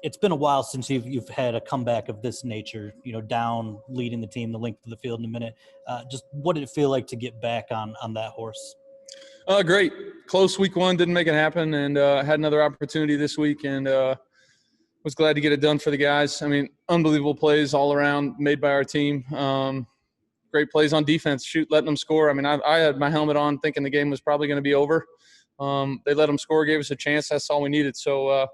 It's been a while since you've had a comeback of this nature, down, leading the team the length of the field in a minute. Just what did it feel like to get back on that horse? Great. Close week one, didn't make it happen, and had another opportunity this week, and was glad to get it done for the guys. I mean, unbelievable plays all around made by our team. Great plays on defense, letting them score. I mean, I had my helmet on thinking the game was probably going to be over. They let them score, gave us a chance. That's all we needed. So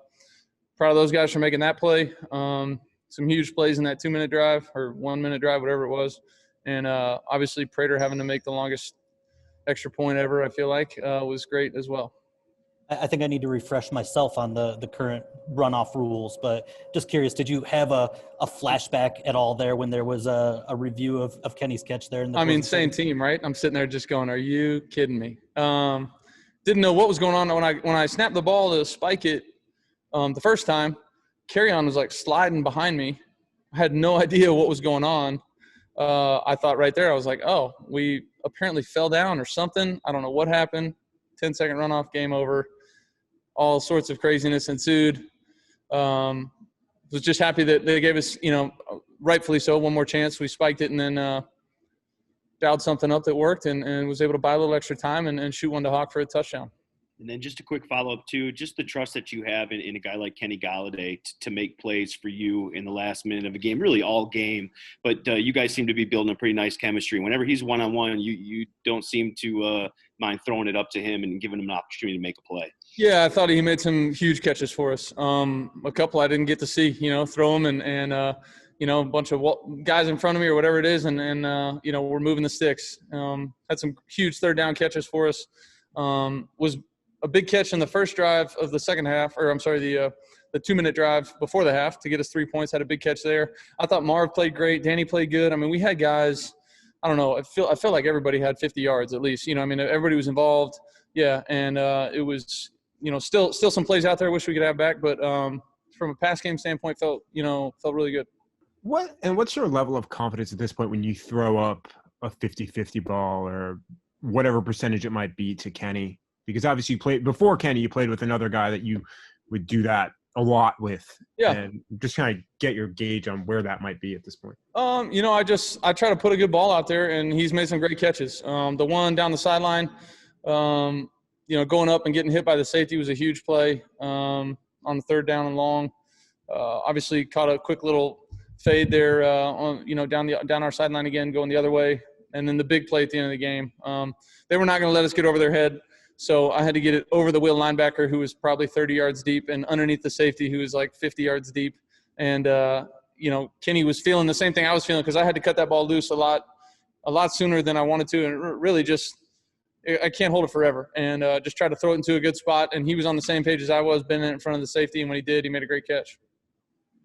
proud of those guys for making that play. Some huge plays in that 2-minute drive or 1-minute drive, whatever it was. And obviously Prater having to make the longest extra point ever, I feel like, was great as well. I think I need to refresh myself on the current runoff rules, but just curious, did you have a flashback at all there when there was a review of Kenny's catch there? Same team, right? I'm sitting there just going, are you kidding me? Didn't know what was going on. When I snapped the ball to spike it the first time, Carry-On was like sliding behind me. I had no idea what was going on. I thought right there, I was like, oh, we apparently fell down or something. I don't know what happened. 10-second runoff, game over. All sorts of craziness ensued. Was just happy that they gave us, rightfully so, one more chance. We spiked it and then dialed something up that worked and was able to buy a little extra time and shoot one to Hawk for a touchdown. And then just a quick follow-up, too, just the trust that you have in a guy like Kenny Golladay to make plays for you in the last minute of a game, really all game. But you guys seem to be building a pretty nice chemistry. Whenever he's one-on-one, you don't seem to mind throwing it up to him and giving him an opportunity to make a play. Yeah, I thought he made some huge catches for us. A couple I didn't get to see, throw them and a bunch of guys in front of me or whatever it is, and we're moving the sticks. Had some huge third down catches for us. Was a big catch in the first drive of the second half, the 2-minute drive before the half to get us 3 points. Had a big catch there. I thought Marv played great. Danny played good. I mean, we had guys. I don't know. I felt like everybody had 50 yards at least. Everybody was involved. Yeah, and it was still some plays out there. I wish we could have back, but from a pass game standpoint, felt really good. What's your level of confidence at this point when you throw up a 50-50 ball or whatever percentage it might be to Kenny? Because obviously before Kenny, you played with another guy that you would do that a lot with. Yeah. And just kind of get your gauge on where that might be at this point. I try to put a good ball out there, and he's made some great catches. The one down the sideline, going up and getting hit by the safety was a huge play on the third down and long. Obviously caught a quick little fade there down our sideline again, going the other way. And then the big play at the end of the game. They were not going to let us get over their head. So I had to get it over the wheel linebacker who was probably 30 yards deep and underneath the safety who was like 50 yards deep. And, Kenny was feeling the same thing I was feeling because I had to cut that ball loose a lot sooner than I wanted to. And really just I can't hold it forever. And just try to throw it into a good spot. And he was on the same page as I was, been in front of the safety. And when he did, he made a great catch.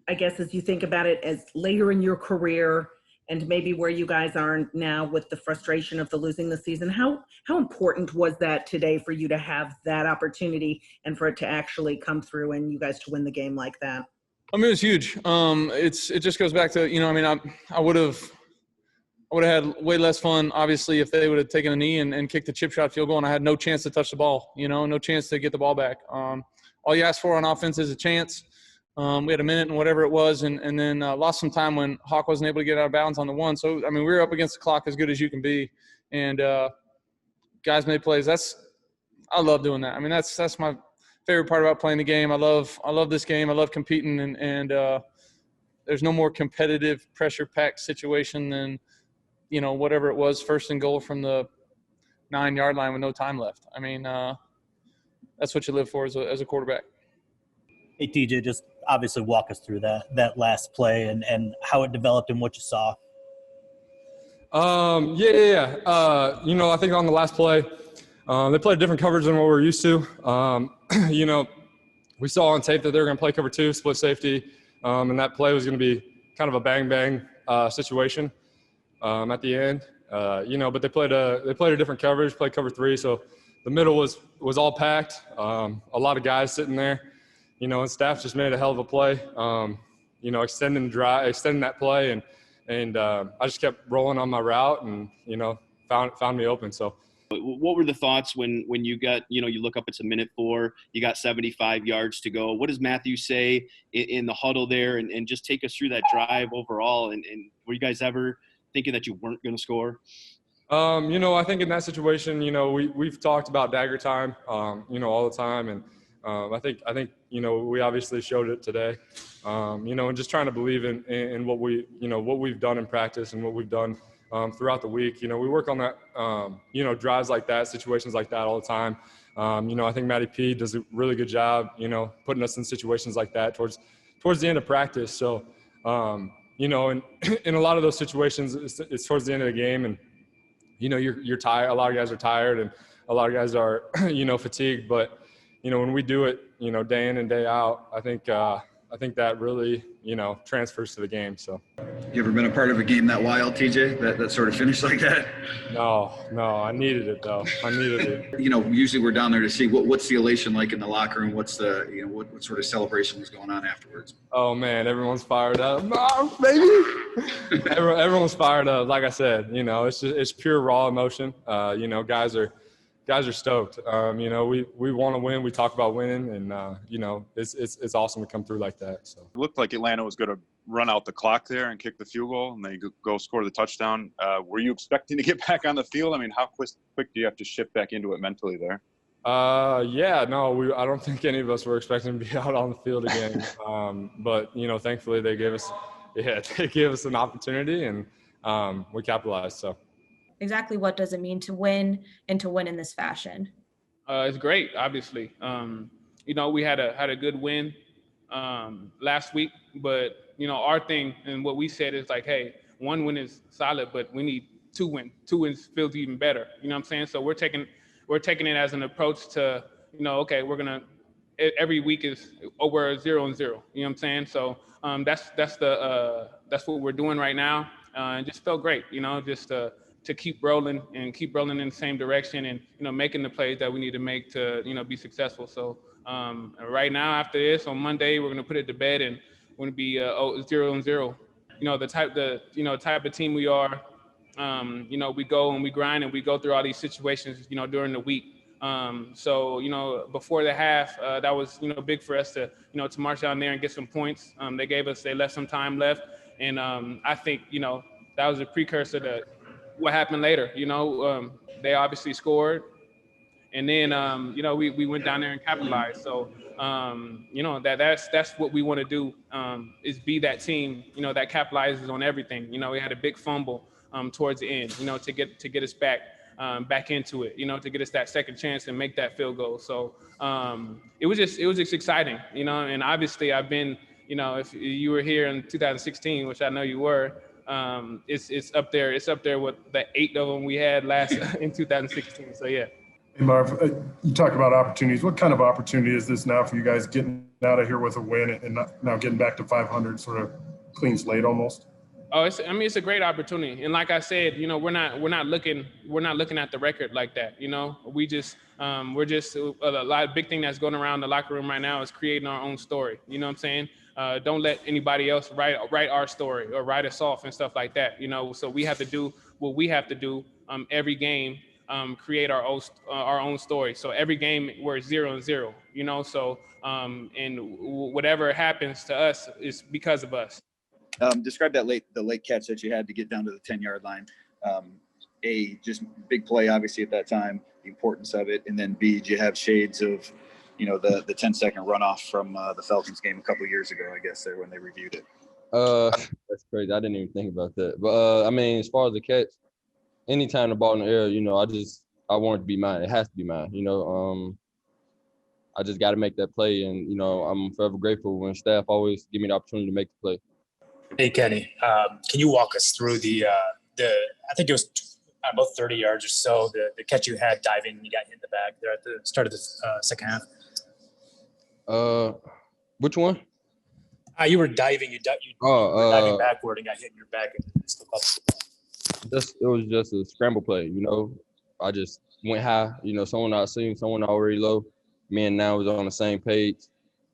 I guess as you think about it as later in your career and maybe where you guys are now with the frustration of the losing the season, how important was that today for you to have that opportunity and for it to actually come through and you guys to win the game like that? I mean, it was huge. It just goes back to, I would have had way less fun, obviously, if they would have taken a knee and kicked a chip shot field goal and I had no chance to touch the ball, no chance to get the ball back. All you ask for on offense is a chance. We had a minute and whatever it was, and then lost some time when Hawk wasn't able to get out of bounds on the one. So, we were up against the clock as good as you can be, and guys made plays. I love doing that. I mean, that's my favorite part about playing the game. I love this game. I love competing, and there's no more competitive, pressure-packed situation than, whatever it was, first and goal from the 9-yard line with no time left. I mean, that's what you live for as a quarterback. Hey, TJ, just obviously walk us through that last play and how it developed and what you saw. Yeah. I think on the last play, they played different coverage than what we're used to. We saw on tape that they were going to play cover 2, split safety, and that play was going to be kind of a bang-bang situation at the end. But they played a different coverage, played cover 3, so the middle was all packed, a lot of guys sitting there. And staff just made a hell of a play, extending that play, and I just kept rolling on my route, and found me open. So, What were the thoughts when you got, you look up, it's a minute 4, you got 75 yards to go. What does Matthew say in the huddle there? And just take us through that drive overall. And were you guys ever thinking that you weren't going to score? I think in that situation, we've talked about dagger time, all the time. And I think, we obviously showed it today, and just trying to believe in what what we've done in practice and what we've done throughout the week. We work on that, drives like that, situations like that all the time. I think Matty P does a really good job, putting us in situations like that towards the end of practice. So, and in a lot of those situations, it's towards the end of the game, and you're tired. A lot of guys are tired, and a lot of guys are, fatigued. But, when we do it, day in and day out, I think that really, transfers to the game. So. You ever been a part of a game that wild, TJ, that sort of finished like that? No, I needed it though. I needed it. Usually we're down there to see what's the elation like in the locker room. What's the, what sort of celebration was going on afterwards? Oh man, everyone's fired up. Oh, baby. Everyone's fired up. Like I said, it's pure raw emotion. Guys are stoked. We want to win. We talk about winning, and it's awesome to come through like that. So it looked like Atlanta was going to run out the clock there and kick the field goal, and they go score the touchdown. Were you expecting to get back on the field? I mean, how quick do you have to shift back into it mentally there? I don't think any of us were expecting to be out on the field again. But thankfully they gave us an opportunity, and we capitalized. So. Exactly what does it mean to win and to win in this fashion? It's great, obviously. We had a good win last week, but our thing and what we said is like, hey, 1 win is solid, but we need 2 wins. 2 wins feels even better. You know what I'm saying? So we're taking it as an approach to, okay, we're gonna every week we're 0-0. You know what I'm saying? So that's what we're doing right now, and just felt great. Just to keep rolling in the same direction, and making the plays that we need to make to be successful. So right now, after this, on Monday, we're gonna put it to bed, and we're gonna be 0-0. The type of team we are. We go and we grind and we go through all these situations during the week. Before the half, that was big for us to to march down there and get some points. They left some time left, and I think that was a precursor to what happened later. They obviously scored, and then we went down there and capitalized. So that's what we want to do, is be that team that capitalizes on everything. We had a big fumble towards the end, to get us back into it, to get us that second chance and make that field goal. So it was just exciting, and obviously I've been, if you were here in 2016, which I know you were, it's up there. It's up there with the 8 of them we had last in 2016. So yeah. Hey Marv, you talk about opportunities. What kind of opportunity is this now for you guys, getting out of here with a win and now getting back to 500, sort of clean slate almost? Oh, it's a great opportunity, and like I said, we're not looking at the record like that. We just a big thing that's going around the locker room right now is creating our own story. You know what I'm saying? Don't let anybody else write our story or write us off and stuff like that. So we have to do what we have to do every game, create our own story. So every game we're 0-0. So and whatever happens to us is because of us. Describe the late catch that you had to get down to the 10-yard line. Just big play, obviously, at that time, the importance of it. And then B, did you have shades of, the 10-second runoff from the Falcons game a couple of years ago, I guess, there when they reviewed it? That's crazy. I didn't even think about that. But, as far as the catch, anytime the ball in the air, I want it to be mine. It has to be mine, I just got to make that play. And, I'm forever grateful when staff always give me the opportunity to make the play. Hey, Kenny, can you walk us through the I think it was about 30 yards or so, the catch you had diving and you got hit in the back there at the start of the second half? Which one? You were diving. You were diving backward and got hit in your back. And slipped up. It was just a scramble play, I just went high, someone I seen, someone already low. Me and now was on the same page.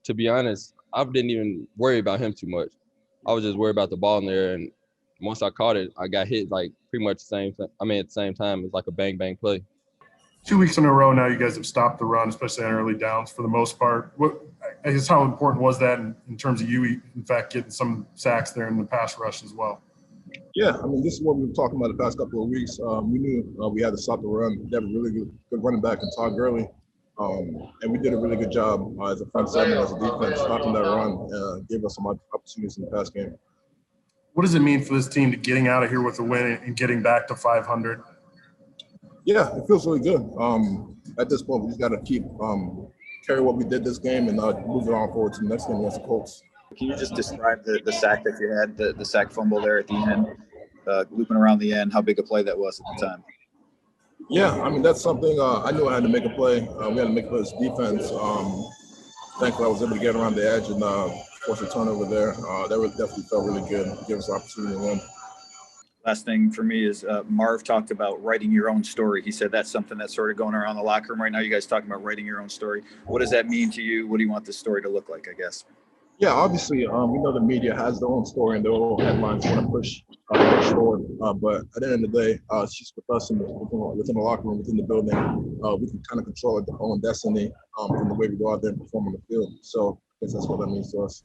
To be honest, I didn't even worry about him too much. I was just worried about the ball in there, and once I caught it, I got hit like pretty much at the same time. It's like a bang bang play. 2 weeks in a row now, you guys have stopped the run, especially on early downs for the most part. I guess how important was that in terms of you, in fact, getting some sacks there in the pass rush as well? Yeah, I mean, this is what we've been talking about the past couple of weeks. We knew we had to stop the run. We have a really good running back in Todd Gurley. And we did a really good job as a front seven, as a defense, stopping that run, gave us some opportunities in the pass game. What does it mean for this team to getting out of here with a win and getting back to 500? Yeah, it feels really good. At this point, we just got to keep carry what we did this game and move it on forward to the next game against the Colts. Can you just describe the sack that you had, the sack fumble there at the end, looping around the end, how big a play that was at the time? Yeah, I mean, that's something I knew I had to make a play. We had to make a play as defense. Thankfully, I was able to get around the edge and force a turnover there. That definitely felt really good. Give us an opportunity to win. Last thing for me is Marv talked about writing your own story. He said that's something that's sort of going around the locker room right now. You guys talking about writing your own story. What does that mean to you? What do you want this story to look like, I guess? Yeah, obviously, we know the media has their own story and their own headlines want to push forward. But at the end of the day, it's just with us within the locker room, within the building. We can kind of control our own destiny from the way we go out there and perform on the field. So I guess that's what that means to us.